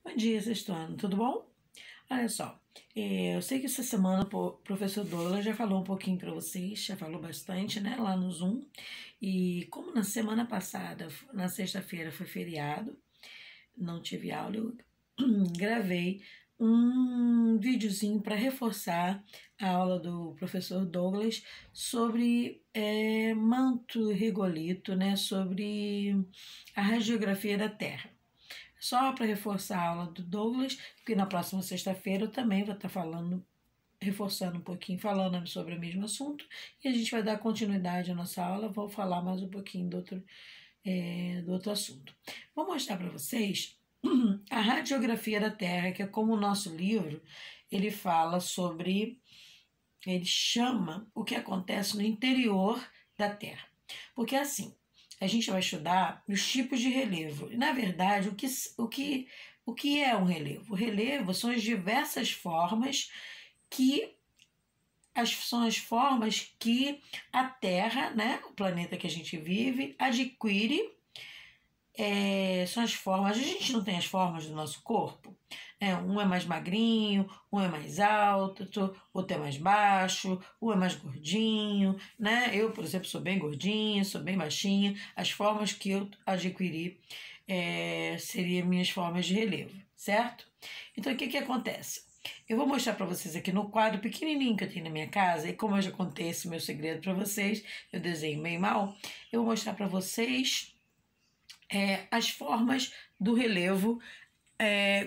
Bom dia, Sextuano, tudo bom? Olha só, eu sei que essa semana o professor Douglas já falou um pouquinho para vocês, já falou bastante, né, lá no Zoom. E como na semana passada, na sexta-feira, foi feriado, não tive aula, eu gravei um videozinho para reforçar a aula do professor Douglas sobre manto regolito, né, sobre a radiografia da Terra. Só para reforçar a aula do Douglas, porque na próxima sexta-feira eu também vou estar falando, reforçando um pouquinho, falando sobre o mesmo assunto, e a gente vai dar continuidade à nossa aula, vou falar mais um pouquinho do outro assunto. Vou mostrar para vocês a radiografia da Terra, que é como o nosso livro, ele fala sobre, ele chama o que acontece no interior da Terra. Porque assim, a gente vai estudar os tipos de relevo. E, na verdade, o que é um relevo? O relevo são as diversas formas são as formas que a Terra, né, o planeta que a gente vive, adquire. São as formas. A gente não tem as formas do nosso corpo. Um é mais magrinho, um é mais alto, outro é mais baixo, um é mais gordinho, né? Eu, por exemplo, sou bem gordinha, sou bem baixinha. As formas que eu adquiri seriam minhas formas de relevo, certo? Então, o que acontece? Eu vou mostrar para vocês aqui no quadro pequenininho que eu tenho na minha casa, e como eu já contei esse meu segredo para vocês, eu desenho bem mal, eu vou mostrar para vocês as formas do relevo,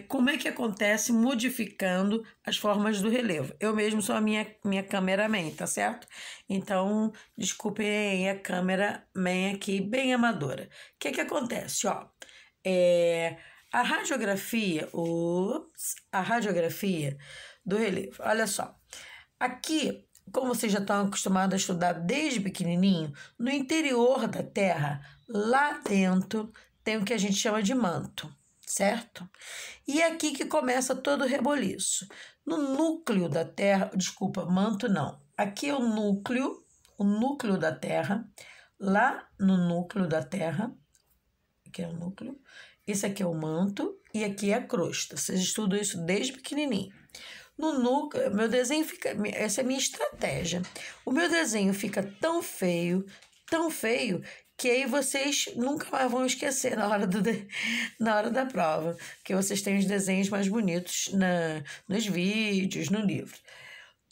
como é que acontece modificando as formas do relevo. Eu mesmo sou a minha cameraman, tá certo? Então, desculpem aí a cameraman aqui, bem amadora. O que acontece? Ó, a radiografia do relevo, olha só. Aqui, como vocês já estão acostumados a estudar desde pequenininho, no interior da Terra, lá dentro, tem o que a gente chama de manto, certo? E é aqui que começa todo o reboliço. No núcleo da Terra, desculpa, manto não. Aqui é o núcleo da Terra. Lá no núcleo da Terra, aqui é o núcleo, esse aqui é o manto e aqui é a crosta. Vocês estudam isso desde pequenininho. No núcleo, meu desenho fica. Essa é a minha estratégia. O meu desenho fica tão feio, que aí vocês nunca mais vão esquecer na hora da prova. Que vocês têm os desenhos mais bonitos nos vídeos, no livro.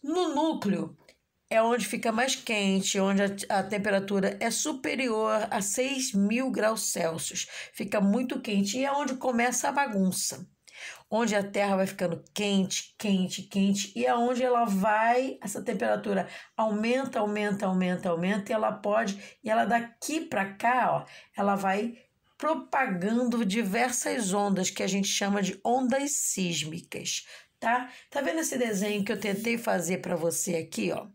No núcleo é onde fica mais quente, onde a temperatura é superior a 6.000 graus Celsius. Fica muito quente e é onde começa a bagunça. Onde a Terra vai ficando quente, quente, quente, e é onde essa temperatura aumenta, e ela daqui para cá, ó, ela vai propagando diversas ondas que a gente chama de ondas sísmicas, tá? Tá vendo esse desenho que eu tentei fazer para você aqui, ó?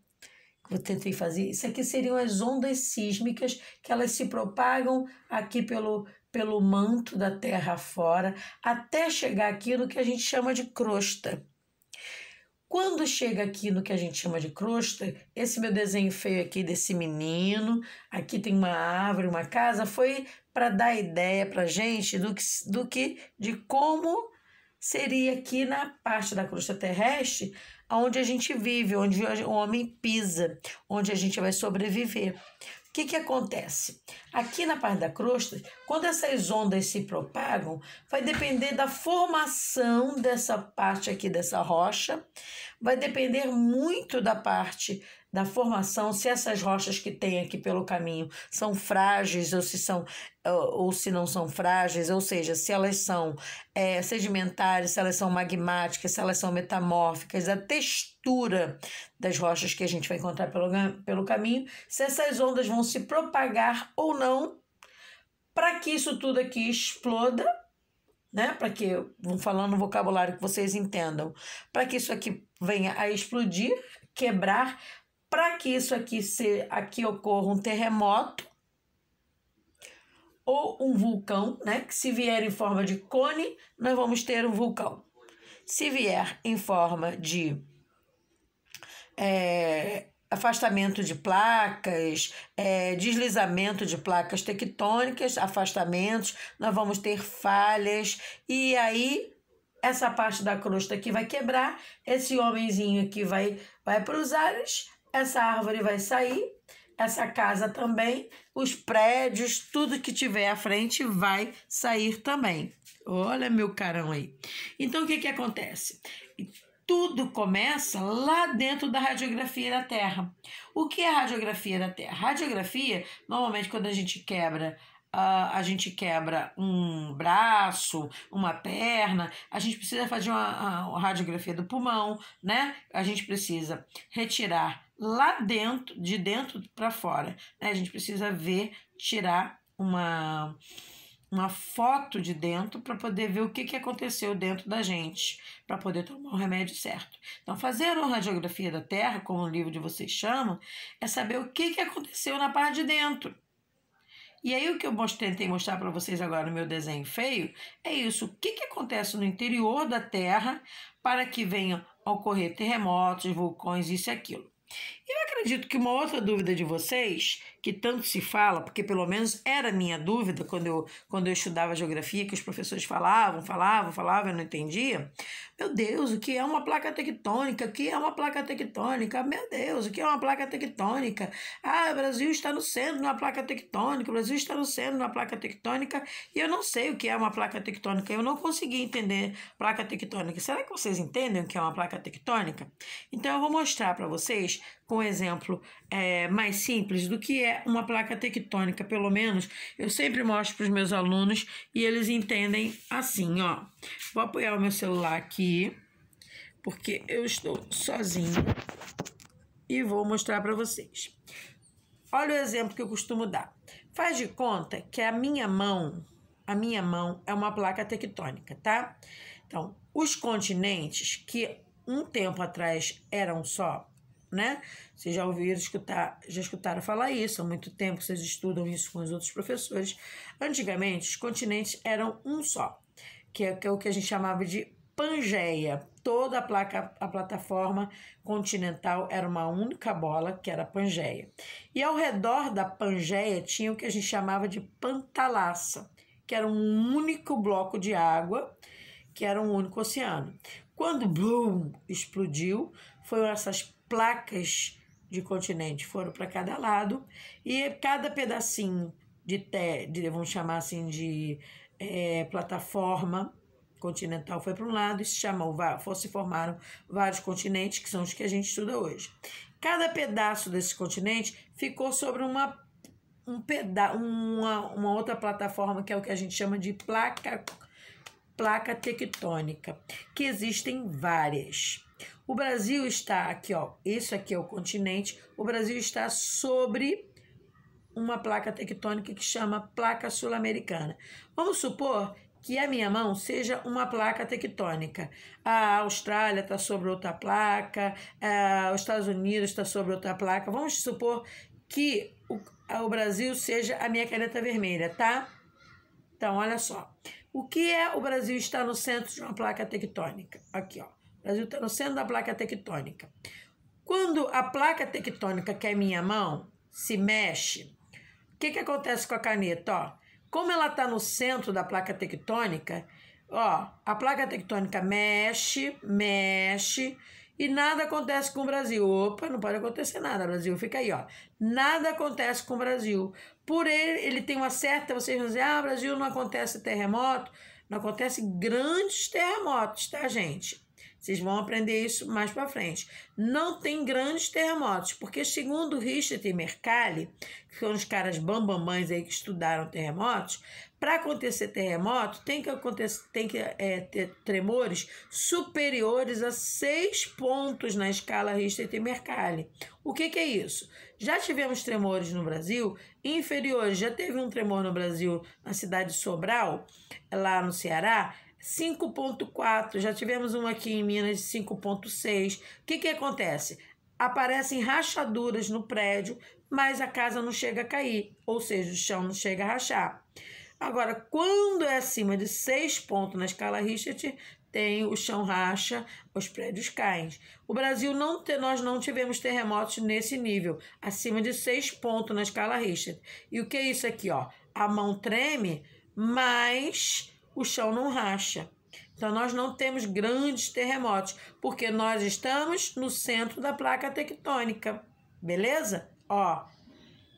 Eu tentei fazer. Isso aqui seriam as ondas sísmicas, que elas se propagam aqui pelo manto da Terra fora, até chegar aqui no que a gente chama de crosta. Quando chega aqui no que a gente chama de crosta, esse meu desenho feio aqui desse menino, aqui tem uma árvore, uma casa, foi para dar ideia para gente de como seria aqui na parte da crosta terrestre, onde a gente vive, onde o homem pisa, onde a gente vai sobreviver. O que acontece? Aqui na parte da crosta, quando essas ondas se propagam, vai depender da formação dessa parte aqui dessa rocha, vai depender muito da parte da formação, se essas rochas que tem aqui pelo caminho são frágeis ou se não são frágeis, ou seja, se elas são sedimentares, se elas são magmáticas, se elas são metamórficas, a textura das rochas que a gente vai encontrar pelo caminho, se essas ondas vão se propagar ou não, para que isso tudo aqui exploda, né? Para que, vou falando no vocabulário que vocês entendam, para que isso aqui venha a explodir, quebrar, para que isso aqui ocorra um terremoto ou um vulcão, né? Que se vier em forma de cone, nós vamos ter um vulcão. Se vier em forma de afastamento de placas, deslizamento de placas tectônicas, afastamentos, nós vamos ter falhas, e aí essa parte da crosta aqui vai quebrar, esse homenzinho aqui vai para os ares, essa árvore vai sair, essa casa também, os prédios, tudo que tiver à frente vai sair também. Olha meu carão aí. Então, o que que acontece? Tudo começa lá dentro da radiografia da Terra. O que é a radiografia da Terra? Radiografia, normalmente, quando a gente quebra um braço, uma perna, a gente precisa fazer uma radiografia do pulmão, né? A gente precisa retirar lá dentro, de dentro para fora, né? A gente precisa tirar uma foto de dentro para poder ver o que aconteceu dentro da gente, para poder tomar o remédio certo. Então, fazer uma radiografia da Terra, como o livro de vocês chamam, é saber o que aconteceu na parte de dentro. E aí o que eu tentei mostrar para vocês agora no meu desenho feio é isso. O que acontece no interior da Terra para que venham a ocorrer terremotos, vulcões, isso e aquilo. Eu acredito que uma outra dúvida de vocês, que tanto se fala, porque pelo menos era minha dúvida quando eu estudava geografia, que os professores falavam, eu não entendia. Meu Deus, o que é uma placa tectônica? O que é uma placa tectônica? Meu Deus, o que é uma placa tectônica? Ah, o Brasil está no centro de uma placa tectônica, o Brasil está no centro de uma placa tectônica, e eu não sei o que é uma placa tectônica, eu não consegui entender placa tectônica. Será que vocês entendem o que é uma placa tectônica? Então eu vou mostrar para vocês com um exemplo mais simples do que é uma placa tectônica, pelo menos eu sempre mostro para os meus alunos e eles entendem assim, ó. Vou apoiar o meu celular aqui, porque eu estou sozinho e vou mostrar para vocês. Olha o exemplo que eu costumo dar. Faz de conta que a minha mão é uma placa tectônica, tá? Então, os continentes que um tempo atrás eram só, né? Vocês já escutaram falar isso, há muito tempo que vocês estudam isso com os outros professores. Antigamente, os continentes eram um só, que é o que a gente chamava de Pangeia. Toda a plataforma continental era uma única bola, que era a Pangeia. E ao redor da Pangeia tinha o que a gente chamava de Pantalassa, que era um único bloco de água, que era um único oceano. Quando Bloom explodiu, foram essas placas de continente foram para cada lado e cada pedacinho vamos chamar assim de plataforma continental foi para um lado e se formaram vários continentes, que são os que a gente estuda hoje. Cada pedaço desse continente ficou sobre uma outra plataforma, que é o que a gente chama de placa tectônica, que existem várias. O Brasil está aqui, ó, isso aqui é o continente, o Brasil está sobre uma placa tectônica que chama placa sul-americana. Vamos supor que a minha mão seja uma placa tectônica. A Austrália está sobre outra placa, os Estados Unidos está sobre outra placa. Vamos supor que o Brasil seja a minha caneta vermelha, tá? Então, olha só. O que é o Brasil estar no centro de uma placa tectônica? Aqui, ó. O Brasil está no centro da placa tectônica. Quando a placa tectônica, que é minha mão, se mexe, o que acontece com a caneta? Ó, como ela está no centro da placa tectônica, ó, a placa tectônica mexe e nada acontece com o Brasil. Opa, não pode acontecer nada, o Brasil fica aí, ó. Nada acontece com o Brasil. Por ele tem uma certa, vocês vão dizer, o Brasil não acontece terremoto, não acontece grandes terremotos, tá, gente? Vocês vão aprender isso mais para frente. Não tem grandes terremotos, porque segundo Richter e Mercalli, que foram os caras bambamães aí que estudaram terremotos, para acontecer terremoto, tem que ter tremores superiores a 6 pontos na escala Richter e Mercalli. O que é isso? Já tivemos tremores no Brasil inferiores. Já teve um tremor no Brasil, na cidade de Sobral, lá no Ceará, 5,4. Já tivemos um aqui em Minas de 5,6. O que acontece? Aparecem rachaduras no prédio, mas a casa não chega a cair, ou seja, o chão não chega a rachar. Agora, quando é acima de 6 pontos na escala Richter, o chão racha, os prédios caem. O Brasil, nós não tivemos terremotos nesse nível, acima de 6 pontos na escala Richter. E o que é isso aqui? Ó? A mão treme, mas o chão não racha. Então, nós não temos grandes terremotos, porque nós estamos no centro da placa tectônica, beleza? Ó,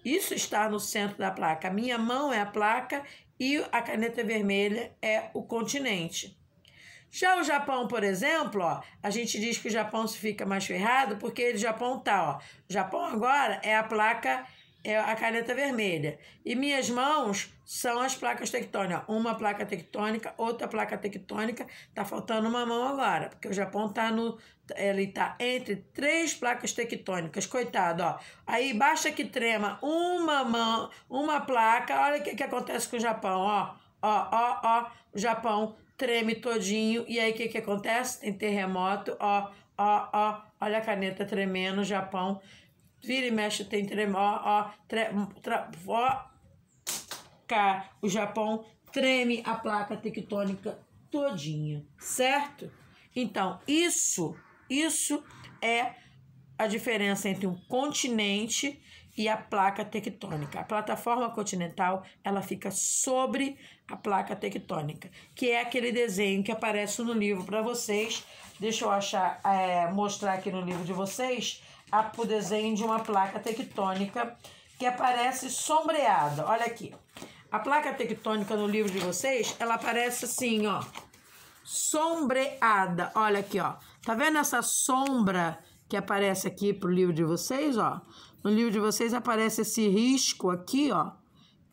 isso está no centro da placa. A minha mão é a placa e a caneta vermelha é o continente. Já o Japão, por exemplo, ó, a gente diz que o Japão se fica mais ferrado porque o Japão tá, ó. O Japão agora é a placa, é a caneta vermelha. E minhas mãos são as placas tectônicas. Uma placa tectônica, outra placa tectônica. Tá faltando uma mão agora, porque o Japão tá ele tá entre 3 placas tectônicas. Coitado, ó. Aí basta que trema uma mão, uma placa. Olha o que acontece com o Japão, ó. Ó. O Japão treme todinho, e aí o que acontece? Tem terremoto, ó, olha a caneta tremendo, o Japão, vira e mexe, tem tremor, o Japão treme a placa tectônica todinha, certo? Então, isso é a diferença entre um continente e a placa tectônica. A plataforma continental, ela fica sobre a placa tectônica, que é aquele desenho que aparece no livro para vocês. Deixa eu achar, mostrar aqui no livro de vocês o desenho de uma placa tectônica que aparece sombreada. Olha aqui. A placa tectônica no livro de vocês, ela aparece assim, ó, sombreada. Olha aqui, ó. Tá vendo essa sombra que aparece aqui pro livro de vocês, ó? No livro de vocês aparece esse risco aqui, ó.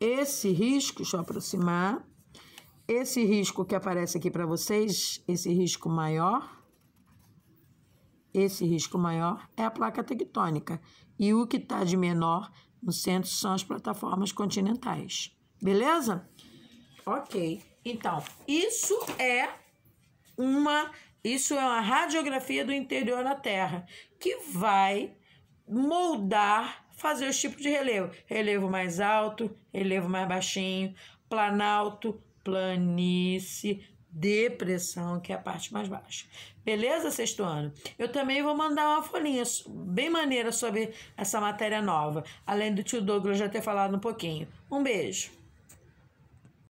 Esse risco, deixa eu aproximar. Esse risco que aparece aqui para vocês, esse risco maior é a placa tectônica. E o que está de menor no centro são as plataformas continentais. Beleza? Ok. Então, isso é uma radiografia do interior da Terra, que vai moldar, fazer os tipos de relevo. Relevo mais alto, relevo mais baixinho, planalto, planície, depressão, que é a parte mais baixa. Beleza, sexto ano? Eu também vou mandar uma folhinha bem maneira sobre essa matéria nova, além do tio Douglas já ter falado um pouquinho. Um beijo.